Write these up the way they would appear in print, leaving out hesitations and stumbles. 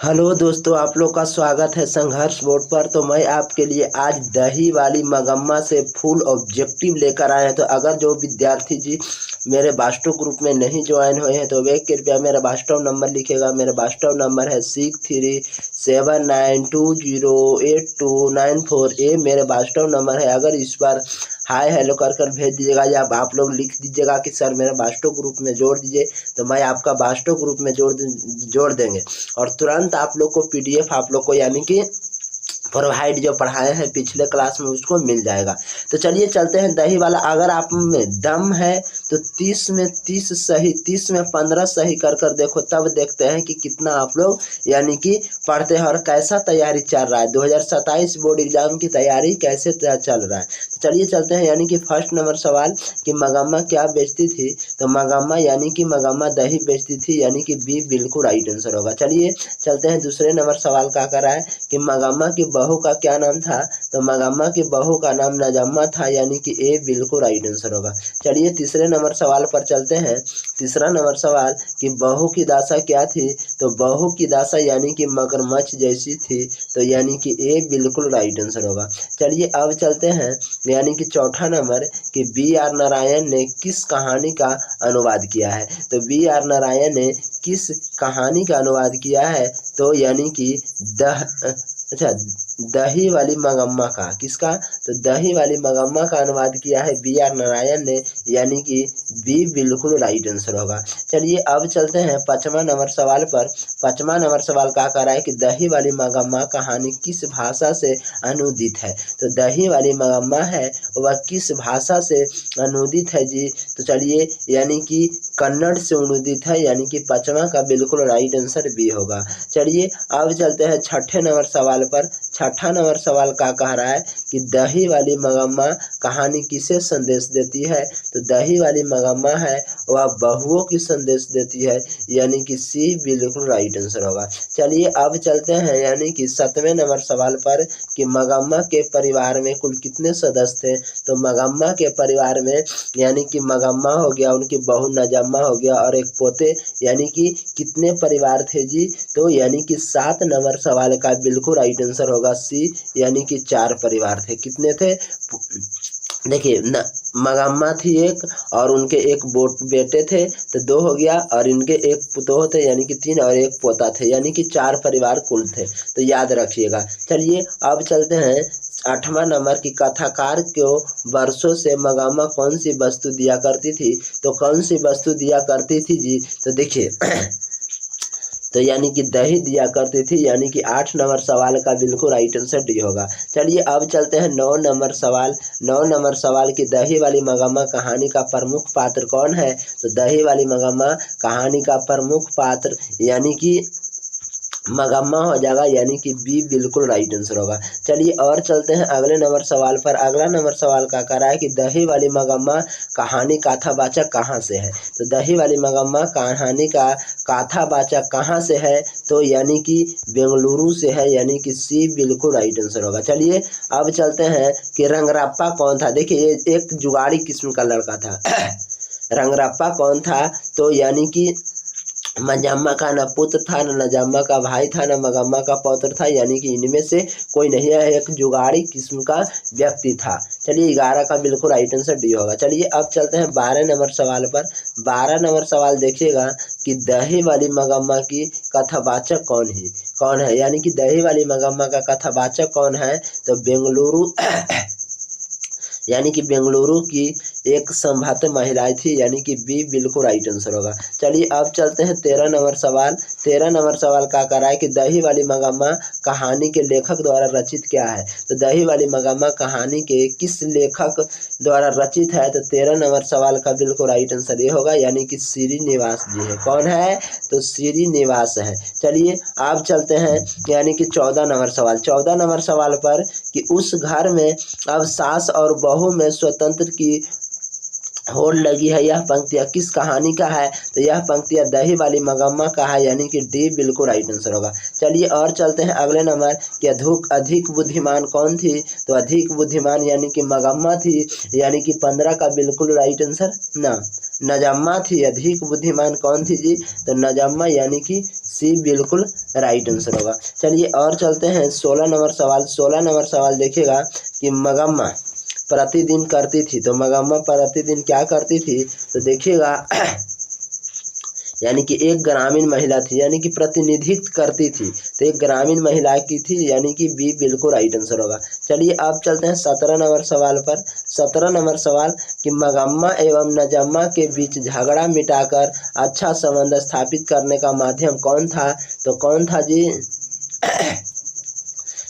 Hello दोस्तों, आप लोग का स्वागत है संघर्ष बोर्ड पर। तो मैं आपके लिए आज दही वाली मगम्मा से फुल ऑब्जेक्टिव लेकर आए हैं। तो अगर जो विद्यार्थी जी मेरे वाट्सएप ग्रुप में नहीं ज्वाइन हुए हैं तो वे कृपया मेरा वाट्सएप नंबर लिखेगा। मेरा व्हाट्सएप नंबर है 6379208294। ये मेरे व्हाट्सएप नंबर है। अगर इस बार हाय हेलो कर भेज दीजिएगा या आप लोग लिख दीजिएगा कि सर मेरे व्हाट्सएप ग्रुप में जोड़ दीजिए, तो मैं आपका व्हाट्सएप ग्रुप में जोड़ देंगे और तुरंत आप लोग को पीडीएफ आप लोग को यानी कि प्रोवाइड जो पढ़ाए हैं पिछले क्लास में उसको मिल जाएगा। तो चलिए चलते हैं दही वाला। अगर आप में दम है तो 30 में 30 सही, 30 में 15 सही कर देखो, तब देखते हैं कि कितना आप लोग यानी कि पढ़ते हैं और कैसा तैयारी चल रहा है। 2027 बोर्ड एग्जाम की तैयारी कैसे चल रहा है। तो चलिए चलते हैं। यानी कि फर्स्ट नंबर सवाल कि मगम्मा क्या बेचती थी। तो मगम्मा यानी कि मगम्मा दही बेचती थी, यानी कि बी बिल्कुल राइट आंसर होगा। चलिए चलते हैं। दूसरे नंबर सवाल क्या कर रहा है कि मगम्मा की बहू का क्या नाम था। तो मगम्मा की बहू का नाम नजम्मा था, यानी कि ए बिल्कुल राइट आंसर होगा। चलिए तीसरे नंबर सवाल पर चलते हैं। तीसरा नंबर सवाल कि बहू की दासा क्या थी। तो बहू की दासा यानी कि मगरमच्छ जैसी थी, तो यानी कि ए बिल्कुल राइट आंसर होगा। चलिए अब चलते हैं। यानी कि चौथा नंबर कि बी आर नारायण ने किस कहानी का अनुवाद किया है। तो बी आर नारायण ने किस कहानी का अनुवाद किया है। तो यानी कि दही वाली मगम्मा का। किसका। तो दही वाली मगम्मा का अनुवाद किया है बी आर नारायण ने, यानी कि बी बिल्कुल राइट आंसर होगा। चलिए अब चलते हैं पांचवा नंबर सवाल पर। पांचवा नंबर सवाल क्या कर रहा है कि दही वाली मगम्मा कहानी किस भाषा से अनुदित है। तो दही वाली मगम्मा है वह किस भाषा से अनुदित है जी। तो चलिए यानी कि कन्नड़ से अनुदित है, यानी कि पांचवा का बिल्कुल राइट आंसर बी होगा। चलिए अब चलते हैं छठे नंबर सवाल पर। छठा नंबर सवाल का कह रहा है कि दही वाली मगम्मा कहानी किसे संदेश देती है। तो दही वाली मगम्मा है वह बहुओं की संदेश देती है, यानी कि सी बिल्कुल राइट आंसर होगा। चलिए अब चलते हैं। यानी कि 7वें नंबर सवाल पर कि मगम्मा के परिवार में कुल कितने सदस्य थे। तो मगम्मा के परिवार में यानी कि मगम्मा हो गया, उनकी बहू नजम्मा हो गया और एक पोते, यानी कि कितने परिवार थे जी। तो यानी कि 7 नंबर सवाल का बिल्कुल राइट आंसर होगा सी, यानी कि 4 परिवार थे। कितने थे देखिए न, मगम्मा थी एक और उनके एक बेटे थे तो 2 हो गया, और इनके एक पुतोह थे यानी कि 3 और एक पोता थे, यानी कि 4 परिवार कुल थे। तो याद रखिएगा। चलिए अब चलते हैं 8वां नंबर की कथाकार को वर्षों से मगम्मा कौन सी वस्तु दिया करती थी। तो कौन सी वस्तु दिया करती थी जी। तो देखिए तो यानी कि दही दिया करती थी, यानी कि 8 नंबर सवाल का बिल्कुल राइट आंसर डी होगा। चलिए अब चलते हैं 9 नंबर सवाल। 9 नंबर सवाल की दही वाली मगम्मा कहानी का प्रमुख पात्र कौन है। तो दही वाली मगम्मा कहानी का प्रमुख पात्र यानी कि मगम्मा हो जाएगा, यानी कि बी बिल्कुल राइट आंसर होगा। चलिए और चलते हैं अगले नंबर सवाल पर। अगला नंबर सवाल का कह रहा है कि दही वाली मगम्मा कहानी कथावाचक कहाँ से है। तो दही वाली मगम्मा कहानी का कथावाचक कहाँ से है। तो यानी कि बेंगलुरु से है, यानी कि सी बिल्कुल राइट आंसर होगा। चलिए अब चलते हैं कि रंगराप्पा कौन था। देखिए ये एक जुगाड़ी किस्म का लड़का था। रंगराप्पा कौन था। तो यानी कि मजम्मा का न पुत्र था, न नजम्मा का भाई था, न मगम्मा का पौत्र था, यानी कि इनमें से कोई नहीं है, एक जुगाड़ी किस्म का व्यक्ति था। चलिए 11 का बिल्कुल राइट आंसर डी होगा। चलिए अब चलते हैं 12 नंबर सवाल पर। 12 नंबर सवाल देखिएगा कि दही वाली मगम्मा की कथावाचक कौन है, यानी कि दही वाली मगम्मा का कथावाचक कौन है। तो बेंगलुरु यानी कि बेंगलुरु की एक संभावित महिलाएं थी, यानी कि बी बिल्कुल राइट आंसर होगा। चलिए अब चलते हैं 13 नंबर सवाल। 13 नंबर सवाल का कह रहा है कि दही वाली मगम्मा कहानी के लेखक द्वारा रचित क्या है। तो दही वाली मगम्मा कहानी के किस लेखक द्वारा रचित है। तो 13 नंबर सवाल का बिल्कुल राइट आंसर ये होगा, यानी कि श्रीनिवास जी है। कौन है। तो श्रीनिवास है। चलिए अब चलते हैं यानी कि 14 नंबर सवाल। 14 नंबर सवाल पर कि उस घर में अब सास और बहू में स्वतंत्र की होड़ लगी है, यह पंक्तियाँ किस कहानी का है। तो यह पंक्तियाँ दही वाली मगम्मा का है, यानी कि डी बिल्कुल राइट आंसर होगा। चलिए और चलते हैं अगले नंबर कि अधिक बुद्धिमान कौन थी। तो अधिक बुद्धिमान यानी कि मगम्मा थी, यानी कि 15 का बिल्कुल राइट आंसर ना नजम्मा थी अधिक बुद्धिमान कौन थी जी? तो नजम्मा यानी कि सी बिल्कुल राइट आंसर होगा। चलिए और चलते हैं 16 नंबर सवाल। 16 नंबर सवाल देखिएगा कि मगम्मा प्रतिदिन करती थी, तो मगम्मा प्रतिदिन क्या करती थी? तो देखिएगा यानी कि एक ग्रामीण महिला थी, यानी कि प्रतिनिधित्व करती थी, तो एक ग्रामीण महिला की थी, यानी कि बी बिल्कुल राइट आंसर होगा। चलिए अब चलते हैं 17 नंबर सवाल पर। 17 नंबर सवाल कि मगम्मा एवं नजम्मा के बीच झगड़ा मिटाकर अच्छा संबंध स्थापित करने का माध्यम कौन था? तो कौन था जी?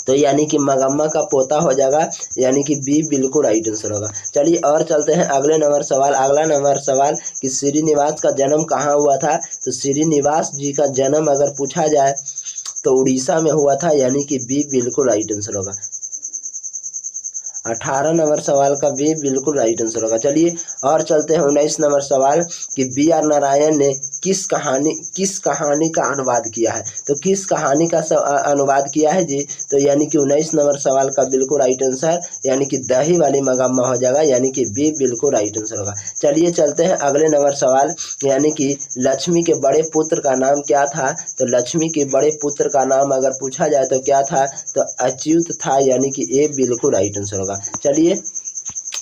तो यानी कि मगम्मा का पोता हो जाएगा, यानी कि बी बिल्कुल राइट आंसर होगा। चलिए और चलते हैं अगले नंबर सवाल। अगला नंबर सवाल कि श्रीनिवास का जन्म कहाँ हुआ था? तो श्रीनिवास जी का जन्म अगर पूछा जाए तो उड़ीसा में हुआ था, यानी कि बी बिल्कुल राइट आंसर होगा। 18 नंबर सवाल का बी बिल्कुल राइट आंसर होगा। चलिए और चलते हैं 19 नंबर सवाल कि बी आर नारायण ने किस कहानी का अनुवाद किया है? तो किस कहानी का अनुवाद किया है जी? तो यानी कि 19 नंबर सवाल का बिल्कुल राइट आंसर यानी कि दही वाली मगम्मा हो जाएगा, यानी कि बी बिल्कुल राइट आंसर होगा। चलिए चलते हैं अगले नंबर सवाल, यानी कि लक्ष्मी के बड़े पुत्र का नाम क्या था? तो लक्ष्मी के बड़े पुत्र का नाम अगर पूछा जाए तो क्या था? तो अच्युत था, यानी कि ए बिल्कुल राइट आंसर होगा। चलिए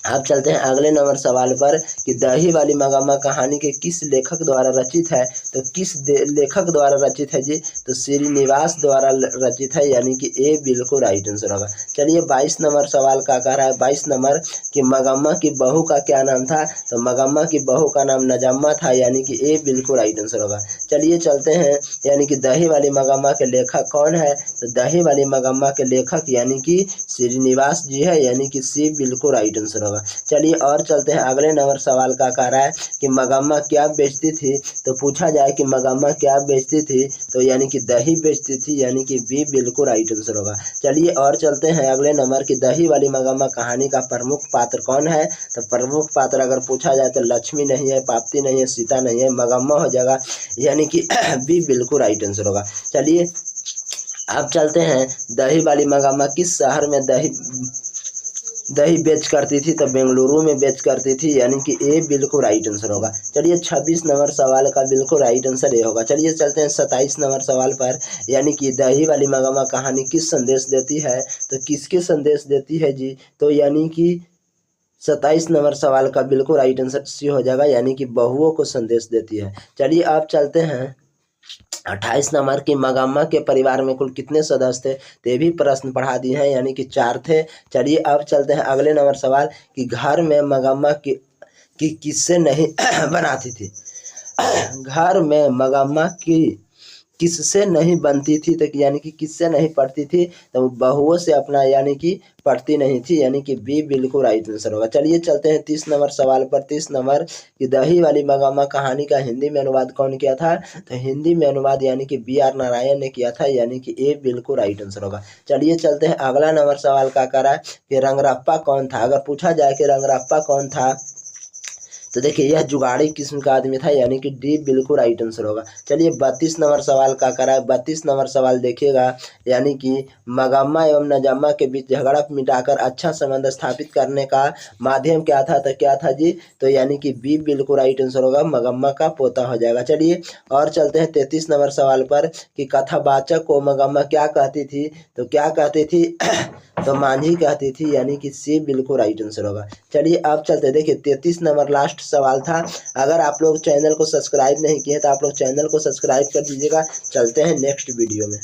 अब चलते हैं अगले नंबर सवाल पर कि दही वाली मगम्मा कहानी के किस लेखक द्वारा रचित है? तो किस लेखक द्वारा रचित है जी? तो श्रीनिवास द्वारा रचित है, यानी कि ए बिल्कुल राइट आंसर होगा। चलिए 22 नंबर सवाल का कह रहा है 22 नंबर कि मगम्मा की बहू का क्या नाम था? तो मगम्मा की बहू का नाम नजम्मा था, यानी कि ए बिल्कुल राइट आंसर होगा। चलिए चलते हैं, यानी कि दही वाली मगम्मा के लेखक कौन है? तो दही वाली मगम्मा के लेखक यानी कि श्रीनिवास जी है, यानी कि सी बिल्कुल राइट आंसर होगा। चलिए और चलते हैं अगले नंबर सवाल का कह रहा है कि मगम्मा क्या बेचती थी? तो पूछा जाए कि मगम्मा क्या बेचती थी, तो यानी कि दही बेचती थी, यानी कि बी बिल्कुल राइट आंसर होगा। चलिए और चलते हैं अगले नंबर की दही वाली मगम्मा कहानी का प्रमुख पात्र कौन है? तो प्रमुख पात्र अगर पूछा जाए तो लक्ष्मी नहीं है, पाप्ती नहीं है, सीता नहीं है, मगम्मा हो जाएगा, यानी कि बी बिल्कुल राइट आंसर होगा। चलिए अब चलते हैं दही वाली मगम्मा किस शहर में दही बेच करती थी? तो बेंगलुरु में बेच करती थी, यानी कि ए बिल्कुल राइट आंसर होगा। चलिए 26 नंबर सवाल का बिल्कुल राइट आंसर ए होगा। चलिए चलते हैं 27 नंबर सवाल पर, यानी कि दही वाली मगम्मा कहानी किस संदेश देती है? तो किसके संदेश देती है जी? तो यानी कि 27 नंबर सवाल का बिल्कुल राइट आंसर सी हो जाएगा, यानी कि बहुओं को संदेश देती है। चलिए आप चलते हैं 28 नंबर की मगम्मा के परिवार में कुल कितने सदस्य थे? तो ये भी प्रश्न पढ़ा दिए हैं, यानी कि 4 थे। चलिए अब चलते हैं अगले नंबर सवाल कि घर में मगम्मा की किससे नहीं बनाती थी? घर में मगम्मा की किससे नहीं बनती थी? तो यानी कि किससे नहीं पढ़ती थी? तो बहुओं से अपना, यानी कि पढ़ती नहीं थी, यानी कि बी बिल्कुल राइट आंसर होगा। चलिए चलते हैं 30 नंबर सवाल पर। 30 नंबर कि दही वाली मगम्मा कहानी का हिंदी में अनुवाद कौन किया था? तो हिंदी में अनुवाद यानी कि बी आर नारायण ने किया था, यानी कि ए बिल्कुल राइट आंसर होगा। चलिए चलते हैं अगला नंबर सवाल का करा कि रंगरप्पा कौन था? अगर पूछा जाए कि रंगरप्पा कौन था, तो देखिए यह जुगाड़ी किस्म का आदमी था, यानी कि डी बिल्कुल राइट आंसर होगा। चलिए 32 नंबर सवाल का करा है। 32 नंबर सवाल देखिएगा, यानी कि मगम्मा एवं नजम्मा के बीच झगड़ा मिटाकर अच्छा संबंध स्थापित करने का माध्यम क्या था? तो क्या था जी? तो यानी कि बी बिल्कुल राइट आंसर होगा, मगम्मा का पोता हो जाएगा। चलिए और चलते हैं 33 नंबर सवाल पर कि कथावाचक को मगम्मा क्या कहती थी? तो क्या कहती थी? तो मांझी कहती थी, यानी कि सी बिल्कुल राइट आंसर होगा। चलिए अब चलते, देखिए 33 नंबर लास्ट सवाल था। अगर आप लोग चैनल को सब्सक्राइब नहीं किए तो आप लोग चैनल को सब्सक्राइब कर दीजिएगा। चलते हैं नेक्स्ट वीडियो में।